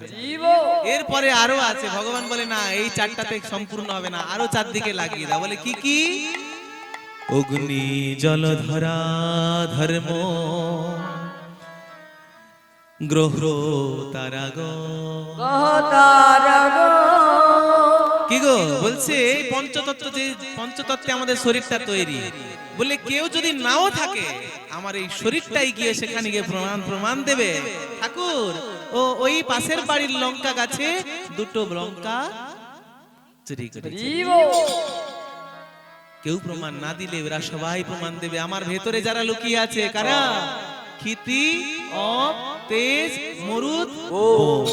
এরপরে আরো আছে, ভগবান বলে না এই 4টাতে সম্পূর্ণ হবে না, আরো 4 দিকে লাগিয়ে দাও। বলে কি কি? অগ্নি জলধরা ধর্ম গ্রহ তারাগ। কি গো বলছে এই পঞ্চতত্ত্ব, যে পঞ্চতত্ত্বে আমাদের শরীরটা তৈরি, বলে কেউ যদি নাও থাকে আমার এই শরীরটাই গিয়ে সেখানে গিয়ে প্রমাণ দেবে, ঠাকুর ও ওই পাশের বাড়ির লঙ্কা গাছে 2টো লঙ্কা চুরি করেছে। কেউ প্রমাণ না দিলে ওরা সবাই প্রমাণ দেবে। আমার ভেতরে যারা লুকিয়ে আছে কারা? ক্ষিতি, অপ, তেজ, মরুদ, ওম।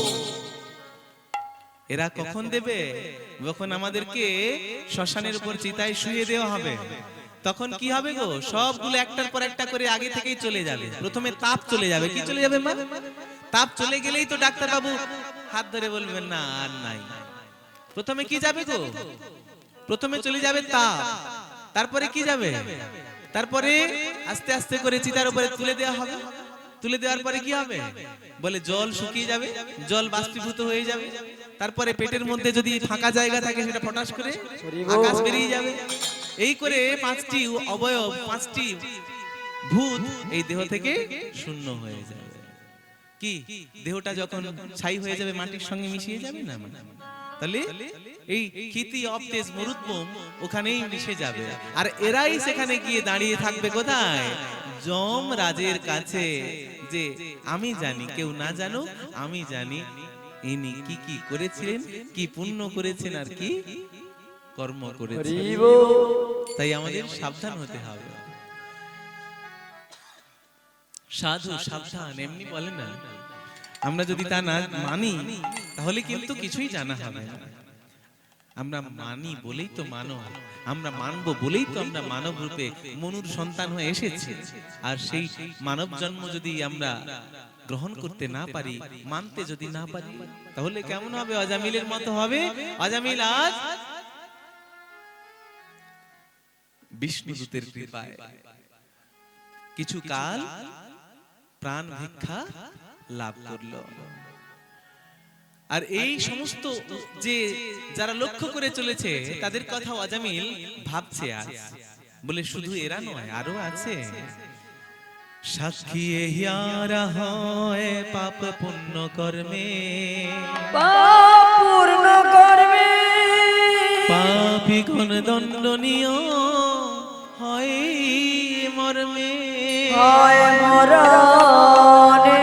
এরা কখন দেবে? যখন আমাদেরকে শ্মশানের উপর চিতায় শুয়ে দেওয়া হবে, তখন কি হবে গো? সবগুলো একটার পর একটা করে আগে থেকেই চলে যাবে। প্রথমে তাপ চলে যাবে। কি চলে যাবে মা? তাপ চলে গেলেই তো ডাক্তার বাবু হাত ধরে বলবেন না আর নাই। প্রথমে কি যাবে গো? প্রথমে চলে যাবে তাপ, তারপরে কি যাবে? তারপরে আস্তে আস্তে করে চিতার উপরে তুলে দেওয়া হবে। তুলে দেওয়ার পরে কি হবে? বলে জল শুকিয়ে যাবে, জল বাষ্পীভূত হয়ে যাবে। তারপরে পেটের মধ্যে যদি ফাঁকা জায়গা থাকে সেটা ফটাস করে আকাশ বেরিয়ে যাবে। এই করে 5টি অবয়ব, 5টি ভূত এই দেহ থেকে শূন্য হয়ে যাবে। কি দেহটা যখন ছাই হয়ে যাবে মাটির সঙ্গে মিশিয়ে যাবে না? তাহলে এই ক্ষিতি, অপ, তেজ, মরুদ, ওম ওখানেই মিশে যাবে। আর এরাই সেখানে গিয়ে দাঁড়িয়ে থাকবে কোথায়? যম রাজের কাছে, যে আমি জানি, কেউ না জানো আমি জানি ইনি কি কি করেছিলেন, কি পুণ্য করেছেন আর কি কর্ম করেছেন। তাই আমাদের সাবধান হতে হবে। সাধু সাবধান এমনি বলে না। আমরা যদি তা না মানি তাহলে কিন্তু কিছুই জানা হবে না। আমরা মানি বলেই তো মানব, আমরা মানবো বলেই তো আমরা মানব রূপে মনুর সন্তান হয়ে এসেছি। আর সেই মানব জন্ম যদি আমরা গ্রহণ করতে না পারি, মানতে যদি না পারি, তাহলে কেমন হবে? অজামিলের মতো হবে। অজামিল আজ বিষ্ণুদূতের কৃপায় কিছু কাল প্রাণ ভিক্ষা লাভ করলো। আর এই সমস্ত যে যারা লক্ষ্য করে চলেছে তাদের কথা আজামিল ভাবছে আজ, বলে শুধু এরা নয়, আরো আছে। সাক্ষী হিয়ারা হয় পাপ পুণ্য কর্মে, পাপ পূর্ণ করবে পাপী কোন দণ্ডনীয় হয় মর্মে। হয় মরণে।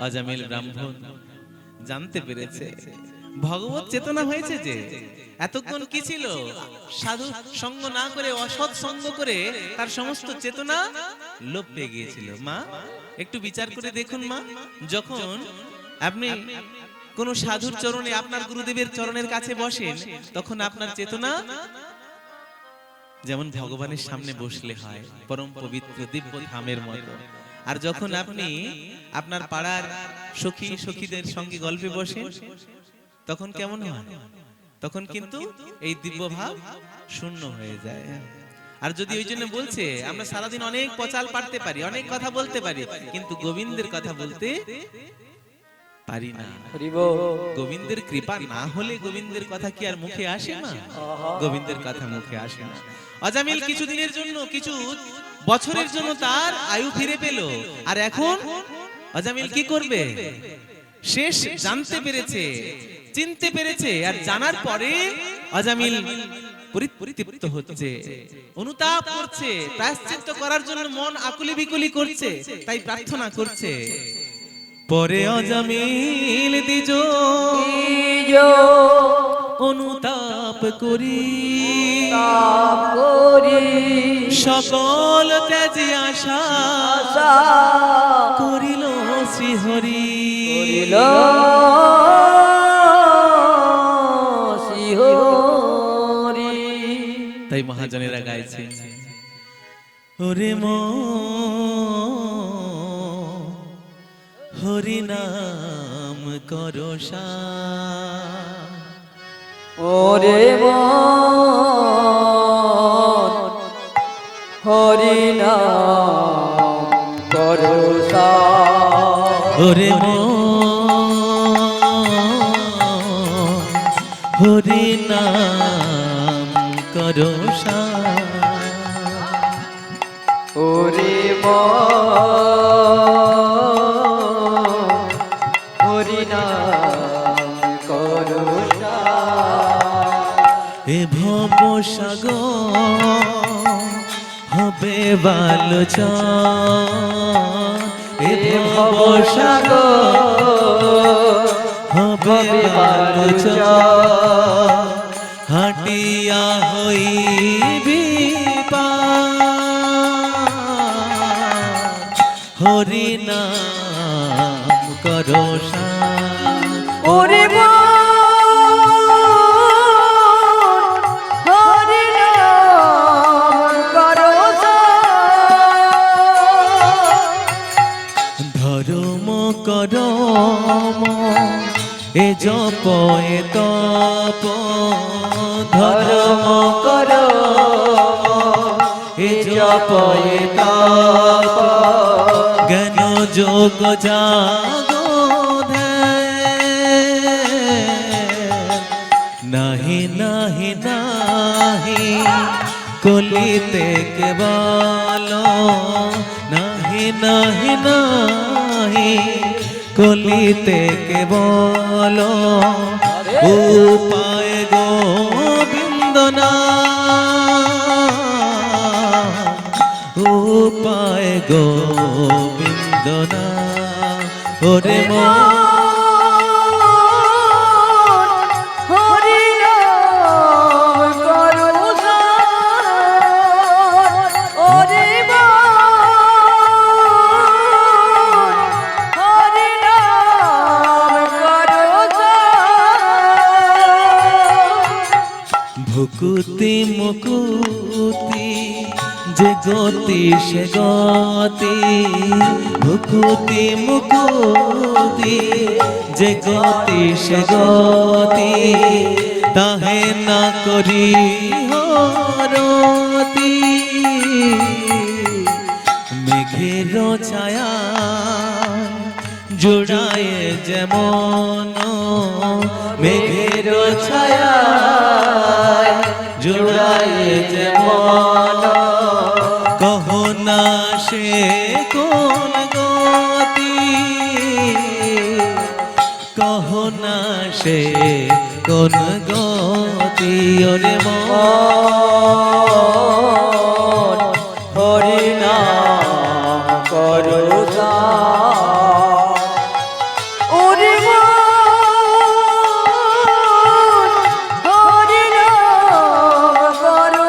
আজামিল ব্রাহ্মণ জানতে পেরেছে ভগবত চেতনা হয়েছে, যে এতক্ষণ কি ছিল, সাধু সঙ্গ না করে অসৎ সঙ্গ করে তার সমস্ত চেতনা লোপ পেয়ে গিয়েছিল। মা একটু বিচার করে দেখুন মা, যখন আপনি কোন সাধুর চরণে, আপনার গুরুদেবের চরণের কাছে বসেন, তখন আপনার চেতনা যেমন ভগবানের সামনে বসলে হয়, পরম পবিত্র দিব্য ধামের মতো। আর যখন আপনি আপনার পাড়ার সখীদের সঙ্গে গল্পে বসেন, তখন কেমন হয়? তখন কিন্তু এই দিব্য ভাব শূন্য হয়ে যায়। আর যদি ওই জন্য বলছে আমরা সারাদিন অনেক পচাল পাড়তে পারি, অনেক কথা বলতে পারি, কিন্তু গোবিন্দের কথা বলতে পারি না। গোবিন্দের কৃপা না হলে গোবিন্দের কথা কি আর মুখে আসে না? গোবিন্দের কথা মুখে আসে না। আজামিল কিছুদিনের জন্য, কিছু বছরের জন্য তার আয়ু ফিরে পেল। আর এখন আজামিল কি করবে? শেষ জানতে পেরেছে, চিনতে পেরেছে। আর জানার পরে আজামিল পরিতৃপ্ত হচ্ছে, অনুতাপ করছে, প্রায়শ্চিত্ত করার জন্য মন আকুলি বিকুলি করছে, তাই প্রার্থনা করছে। পরে আজামিল দ্বিজ অনুতাপ করি, সকল ত্যাজি আশা করিল শ্রীহরি। তাই মহাজনেরা গাইছে, ওরে হরি নাম করো ওরে হরি নাম করো ওরে হরি নাম করো ওরে হরি নাম করো এ ভব সাগর হবে বালচন, এ ভব সাগর হবে বালচন, হাটিয়া হইবি হরি নাম করো ওরে হরি নাম করো ধর্ম করম এ জপ এ তপ, ধর্ম করম এ জপ এ তপ, জ্ঞান যোগ জাগো নাহি নাহি নাহি কলিতে কেবল, নাহি নাহি নাহি কলিতে কেবল, উপায় গোবিন্দ নাম, উপায় গোবিন্দ নাম। ওরে হরি নাম করো ওরে হরি নাম করো ভুকুতি মুকুতি যে গতি সে গতি, ভুকুতি মুকুতি যে গতি সে গতি, তাহে না করি হরতি মেঘের ছায়া জোড়ায় যেমন মেঘের ছায়া জোড়ায় যেমন কহো না সে কোন গতি কহো না সে কোন গতি ওরে মন হরি নাম করো ওরে মন হরি নাম করো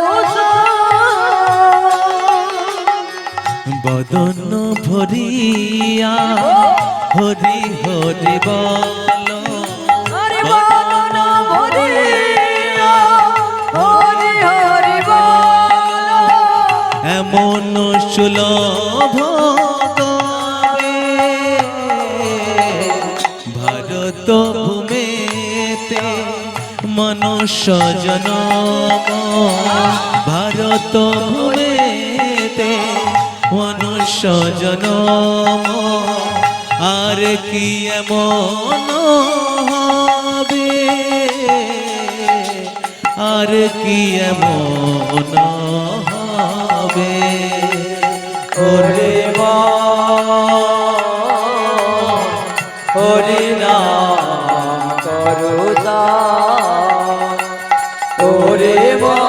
বদন ভরিয়া হরি হরি বল হরি বদন ভরিয়া হরি হরি বল এমন সুলভ তবে ভারত ভূমেতে মনুষ্য জনম ভারত ভূমেতে মনুষ্য জনম আর কি এমন হবে আর কি এমন হবে ওরে মন হরি নাম করো ওরে মন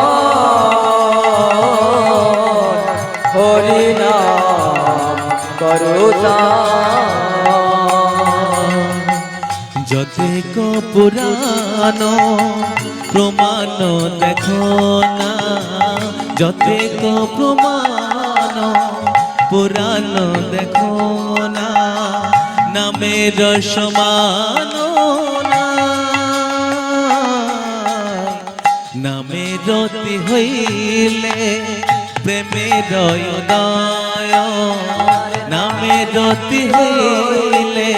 হরি নাম করো যতেক পুরাণ প্রমাণ দেখো না যতেক প্রমাণ পুরাণ দেখো না নামের সমান নামের রতি হইলে প্রেমের উদয় নামের রতি হইলে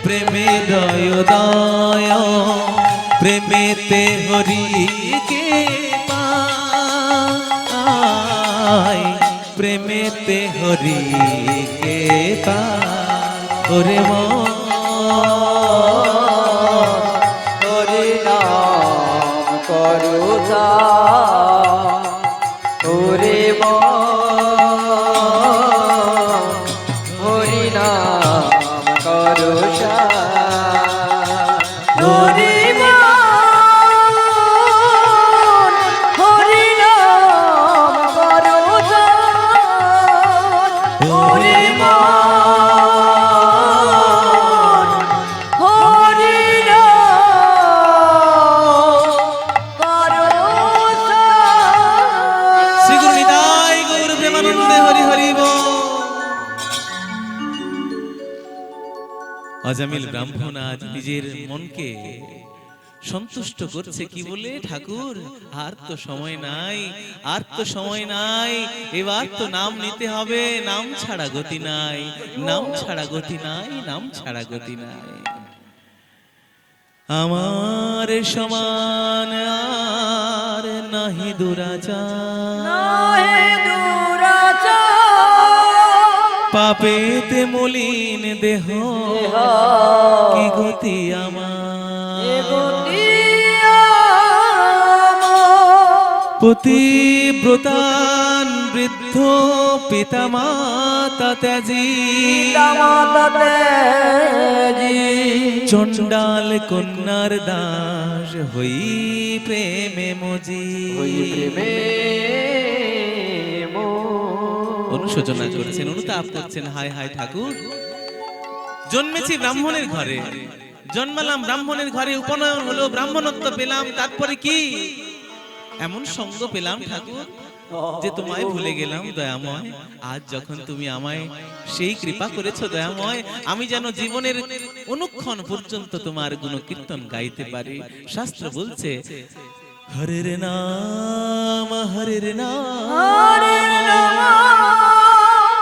প্রেমের উদয় প্রেমেতে হরিকে পাই প্রেমেতে হরিকে পাই ওরে মন হরি নাম করো ওরে মন হরি নাম করো ওরে মন হরি নাম করো ওরে মন হরি নাম করো শ্রী গুরু নিতাই গৌর প্রেমানন্দে হরি হরি বল। অজামিল ব্রাহ্মণ আজ নিজের মনকে সন্তুষ্ট করছে কি বলে ঠাকুর আর তো সময় নাই আর তো সময় নাই এবার তো নাম নিতে হবে নাম ছাড়া গতি নাই নাম ছাড়া গতি নাই নাম ছাড়া গতি নাই আমার সমান আর নাহি দুরাচার নাহি দুরাচার পাপেতে মলিন দেহ কি গতি আমার পতিব্রতান বৃদ্ধ পিতা মাতা ত্যাজি চণ্ডাল কন্যার দাস হই প্রেমে মজি অনুশোচনা করছেন অনুতাপ করছেন হায় হায় ঠাকুর জন্মেছি ব্রাহ্মণের ঘরে জন্মালাম ব্রাহ্মণের ঘরে উপনয়ন হলো ব্রাহ্মণত্ব পেলাম তারপরে কি এমন সঙ্গ পেলাম ঠাকুর যে তোমায় ভুলে গেলাম দয়াময় আজ যখন তুমি আমায় সেই কৃপা করেছো দয়াময় আমি যেন জীবনের অনুক্ষণ পর্যন্ত তোমার গুণকীর্তন গাইতে পারি শাস্ত্র বলছে হরের নাম হরের নাম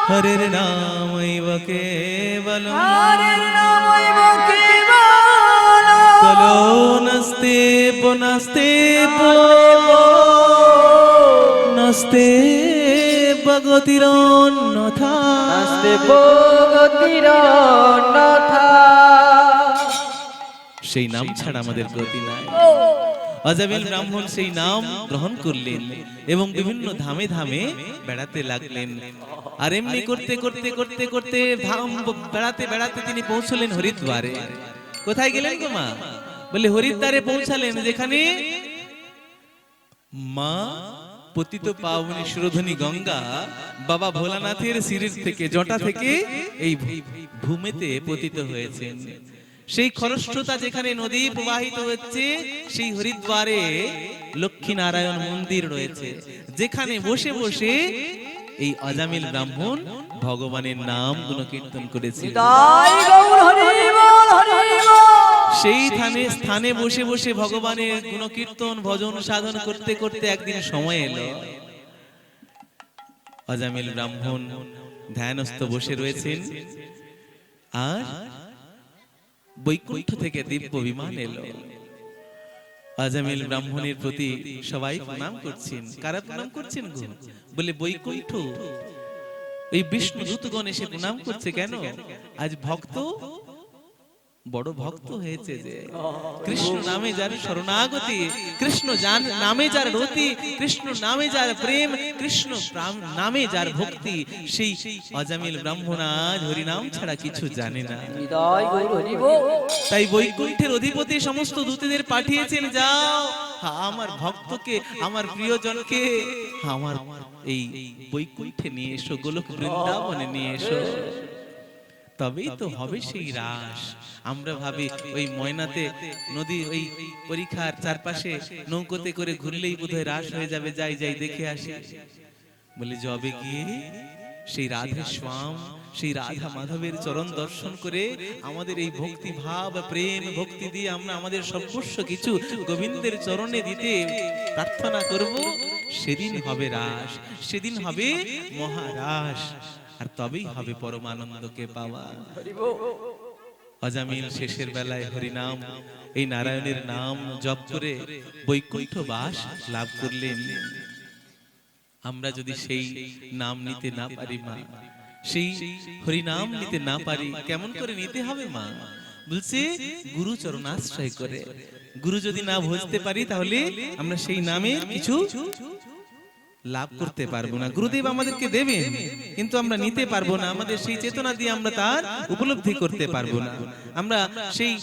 হরের নাম কেবলম কলোনস্ত নস্তে বনস্তে নস্তে বগতিরন্যথা নাস্তে ভগতির অন্যথা। সেই নাম ছাড়া আমাদের গতি নাই। আজামিল ব্রাহ্মণ সেই নাম গ্রহণ করলেন এবং বিভিন্ন ধামে ধামে বেড়াতে লাগলেন। আর এমনি করতে করতে করতে করতে ধাম বেড়াতে বেড়াতে তিনি পৌঁছলেন হরিদ্বারে। কোথায় গেলেন গো মা? বলে হরিদ্বারে পৌঁছালেন, যেখানে মা পতিত পাবনী সুরধনী গঙ্গা বাবা ভোলানাথের শিরির থেকে জটা থেকে এই ভূমিতে পতিত হয়েছেন। সেই খরস্রোতা যেখানে নদী প্রবাহিত হচ্ছে, সেই হরিদ্বারে লক্ষ্মী নারায়ণ মন্দির রয়েছে, যেখানে বসে বসে এই আজামিল ব্রাহ্মণ ভগবানের নাম গুণকীর্তন করেছে। তাই গৌর হরি বল হরি বল। সেই স্থানে বসে বসে ভগবানের গুণকীর্তন ভজন সাধন করতে করতে একদিন সময় এলো, আজামিল ব্রাহ্মণ ধ্যানস্থ বসে রয়েছেন, আর বৈকুণ্ঠ থেকে দিব্য বিমান এলো। আজামিল ব্রাহ্মণের প্রতি সবাই প্রণাম করছেন। কারা প্রণাম করছেন গো? বলে বৈকুণ্ঠ এই বিষ্ণু দূতগণ এসে প্রণাম করছে। কেন? আজ ভক্ত বড় ভক্ত হয়েছে, যে কৃষ্ণ নামে যার শরণাগতি, কৃষ্ণ নামে যার রতি, কৃষ্ণ নামে যার প্রেম, কৃষ্ণ নামে যার ভক্তি, সেই আজামিল ব্রাহ্মণ আজ হরিনাম ছাড়া কিছু জানে না। তাই গৌর হরি বল। তাই বৈকুণ্ঠের অধিপতি সমস্ত দূতদের পাঠিয়েছেন, যাও আমার ভক্তকে, আমার প্রিয়জনকে আমার এই বৈকুণ্ঠে নিয়ে এসো, গোলক বৃন্দাবনে নিয়ে এসো, তবেই তো হবে সেই রাস। আমরা ভাবি ওই ময়নাতে নদী ওই পরীক্ষার চারপাশে নৌকোতে করে ঘুরলেই বোধহয় রাস হয়ে যাবে, যাই যাই দেখে আসি। বলে যবে গিয়ে সেই রাধে শ্যাম, সেই রাধা মাধবের চরণ দর্শন করে আমাদের এই ভক্তি ভাব প্রেম ভক্তি দিয়ে আমরা আমাদের সর্বস্ব কিছু গোবিন্দের চরণে দিতে প্রার্থনা করব, সেদিন হবে রাস, সেদিন হবে মহারাস, আর তবেই হবে পরমানন্দকে পাওয়া। আজামিল শেষের বেলায় হরিনাম, এই নারায়ণের নাম জপ করে বৈকুণ্ঠ বাস লাভ করলেন। আমরা যদি সেই নাম নিতে না পারি মা, সেই হরিনাম নিতে না পারি, কেমন করে নিতে হবে মা? বলছে গুরু চরণাশ্রয় করে। গুরু যদি না বুঝতে পারি, তাহলে আমরা সেই নামে কিছু লাভ করতে পারবো না। গুরুদেব আমাদেরকে দেবেন, কিন্তু আমরা নিতে পারবো না, আমাদের সেই চেতনা দিয়ে আমরা তার উপলব্ধি করতে পারবো না, আমরা সেই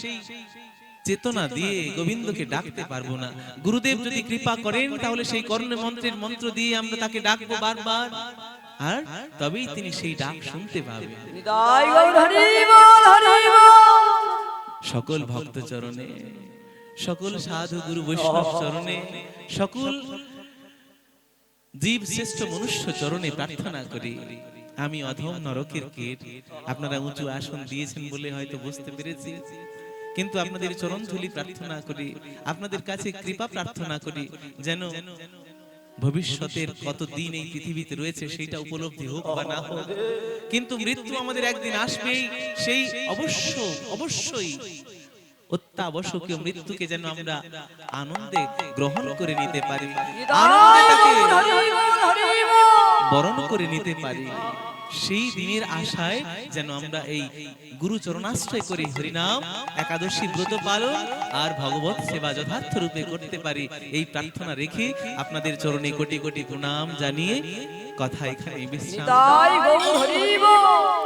চেতনা দিয়ে গোবিন্দকে ডাকতে পারবো না। গুরুদেব যদি কৃপা করেন, তাহলে সেই কর্ণ মন্ত্রের মন্ত্র দিয়ে আমরা তাকে ডাকবো বারবার, আর তবেই তিনি সেই ডাক শুনতে পাবেন। তাই গৌর হরি বল হরি বল। সকল ভক্ত চরণে, সকল সাধু গুরু বৈষ্ণব চরণে, সকল জীব শ্রেষ্ঠ মনুষ্য চরণে প্রার্থনা করি, আমি অধম নরকের কীট। আপনারা উঁচু আসন দিয়েছেন বলে হয়তো বুঝতে পেরেছি, কিন্তু আপনাদের চরণ ধুলি প্রার্থনা করি, আপনাদের কাছে কৃপা প্রার্থনা করি, যেন ভবিষ্যতের কত দিন এই পৃথিবীতে রয়েছে সেটা উপলব্ধি হোক বা না হোক, কিন্তু মৃত্যু আমাদের একদিন আসবেই। সেই অবশ্যই অত্যাবশ্যকীয় মৃত্যুকে যেন আমরা আনন্দে গ্রহণ করে নিতে পারি, আনন্দে তাকে বরণ করে নিতে পারি, সেই দিনের আশায় যেন আমরা এই গুরু চরণাশ্রয় করে হরিনাম একাদশী ব্রত পালন আর ভগবত সেবা যথার্থ রূপে করতে পারি, এই প্রার্থনা রেখে আপনাদের চরণে কোটি কোটি প্রণাম জানিয়ে কথা এখানে বিশ্রাম। তাই গৌর হরি বল।